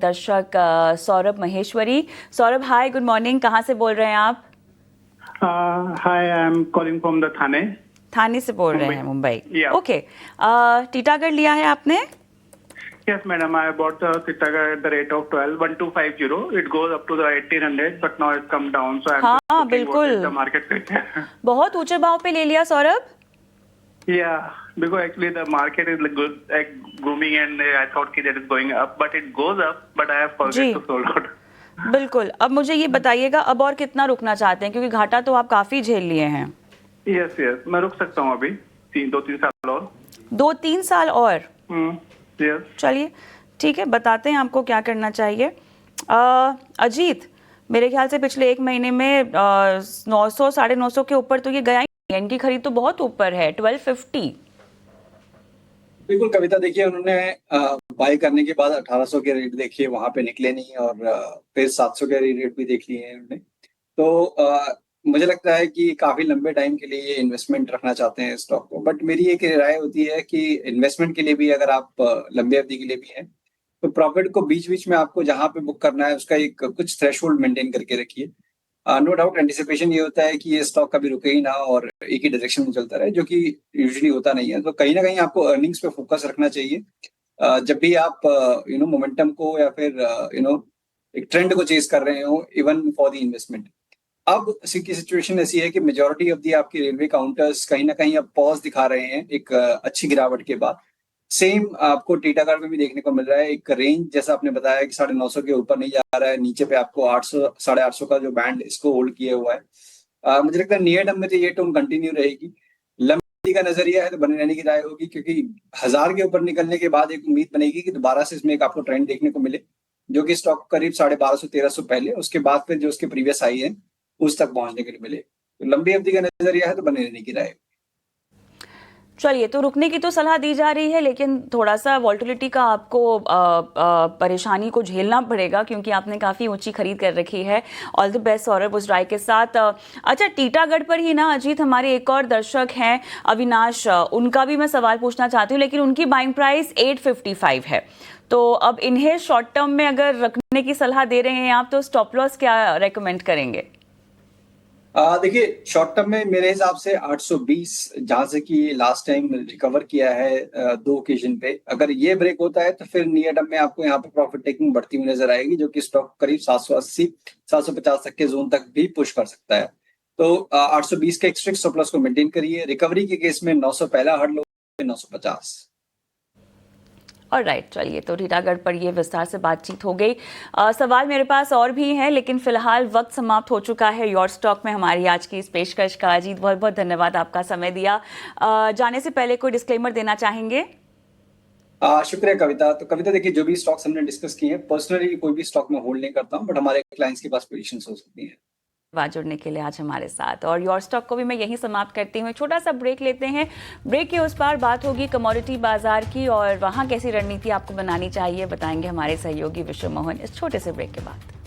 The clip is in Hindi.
दर्शक Saurabh Maheshwari. Saurabh hi, good morning, कहाँ से बोल रहे हैं आप? Hi, I am calling from the Thane. Thane से बोल रहे हैं, मुंबई। Yeah. ओके, टीटागढ़ लिया है आपने? Yes, madam. I bought the Titagar at the rate of 12,250. It goes up to the 1,800, but now it's come down. So I'm हाँ, just looking बिल्कुल। what is the market rate. बहुत ऊंचे भाव पे ले लिया Saurabh? Yeah, because actually the market is good, like booming, and I thought that it's going up, but it goes up, but I have ji. forgot to sold out. बिल्कुल। अब मुझे ये बताइएगा, अब और कितना रुकना चाहते हैं, क्योंकि घाटा तो आप काफी झेल लिए हैं। Yes, yes. मैं रुक सकता हूँ अभी 2-3 साल और। 2-3 साल और? Yes. चलिए ठीक है, बताते हैं आपको क्या करना चाहिए। अजीत, मेरे ख्याल से पिछले एक महीने में 900 950 के ऊपर तो ये गया ही नहीं है। इनकी खरीद तो बहुत ऊपर है, 1250। बिल्कुल कविता, देखिए उन्होंने बाय करने के बाद 1800 के रेट देखिए वहां पे निकले नहीं, और फिर 700 के रेट भी देख लिए हैं उन्होंने। तो मुझे लगता है कि काफी लंबे टाइम के लिए ये इन्वेस्टमेंट रखना चाहते हैं स्टॉक को। बट मेरी एक राय होती है कि इन्वेस्टमेंट के लिए भी अगर आप लंबे अवधि के लिए भी हैं तो प्रॉफिट को बीच बीच में आपको जहां पे बुक करना है उसका एक कुछ थ्रेशोल्ड मेंटेन करके रखिए। नो डाउट एंटिसिपेशन ये होता है कि ये स्टॉक कभी रुके ही ना और एक ही डायरेक्शन में चलता रहे, जो कि यूजुअली होता नहीं है। तो कहीं ना कहीं आपको अर्निंग्स पे फोकस रखना चाहिए जब भी आप मोमेंटम को या फिर एक ट्रेंड को चेस कर रहे हो, इवन फॉर द इन्वेस्टमेंट। अब की सिचुएशन ऐसी है कि मेजॉरिटी ऑफ दी आपकी रेलवे काउंटर्स कहीं ना कहीं अब पॉज दिखा रहे हैं एक अच्छी गिरावट के बाद। सेम आपको टीटागढ़ में भी देखने को मिल रहा है। एक रेंज जैसा आपने बताया कि 950 के ऊपर नहीं जा रहा है, नीचे पे आपको 800 850 का जो बैंड इसको होल्ड किए हुआ है। मुझे लगता है नियर टर्म में तो ये टर्म कंटिन्यू रहेगी। लंबी का नजरिया है तो बने रहने की राय होगी, क्योंकि 1000 के ऊपर निकलने के बाद एक उम्मीद बनेगी कि दोबारा से इसमें एक आपको ट्रेंड देखने को मिले, जो कि स्टॉक करीब 1250-1300 पहले, उसके बाद फिर जो उसके प्रीवियस हाई है उस तक पहुंचने के लिए मिले। तो लंबी अवधि का नजरिया है तो बने रहने की राय। चलिए, तो रुकने की तो सलाह दी जा रही है, लेकिन थोड़ा सा वॉल्टिलिटी का आपको परेशानी को झेलना पड़ेगा, क्योंकि आपने काफ़ी ऊंची खरीद कर रखी है। ऑल द बेस्ट सौरभ उस राय के साथ। अच्छा, टीटागढ़ पर ही ना अजीत, हमारे एक और दर्शक हैं अविनाश, उनका भी मैं सवाल पूछना चाहती हूँ, लेकिन उनकी बाइंग प्राइस 855 है। तो अब इन्हें शॉर्ट टर्म में अगर रखने की सलाह दे रहे हैं आप, तो स्टॉप लॉस क्या रेकमेंड करेंगे? देखिए शॉर्ट टर्म में मेरे हिसाब से 820, जहां से कि लास्ट टाइम रिकवर किया है 2 ओकेजन पे, अगर ये ब्रेक होता है तो फिर नियर टर्म में आपको यहाँ पे प्रॉफिट टेकिंग बढ़ती हुई नजर आएगी, जो कि स्टॉक करीब 780 750 तक के जोन तक भी पुश कर सकता है। तो 820 के स्ट्रिक्ट स्टॉप लॉस को मेंटेन करिए। रिकवरी के केस में 900 पहला हर्ड लो, 950। और राइट, चलिए, तो टीटागढ़ पर ये विस्तार से बातचीत हो गई। सवाल मेरे पास और भी हैं, लेकिन फिलहाल वक्त समाप्त हो चुका है योर स्टॉक में हमारी आज की इस पेशकश का। अजीत, बहुत बहुत धन्यवाद, आपका समय दिया। जाने से पहले कोई डिस्क्लेमर देना चाहेंगे? शुक्रिया कविता। तो कविता देखिए, जो भी स्टॉक्स हमने डिस्कस किए हैं, पर्सनली कोई भी स्टॉक में होल्ड नहीं करता हूँ, बट हमारे क्लाइंट्स के पास पोजीशंस हो सकती हैं। जुड़ने के लिए आज हमारे साथ, और योर स्टॉक को भी मैं यहीं समाप्त करती हूँ। छोटा सा ब्रेक लेते हैं। ब्रेक के उस पार बात होगी कमोडिटी बाजार की, और वहाँ कैसी रणनीति आपको बनानी चाहिए बताएंगे हमारे सहयोगी विश्व मोहन इस छोटे से ब्रेक के बाद।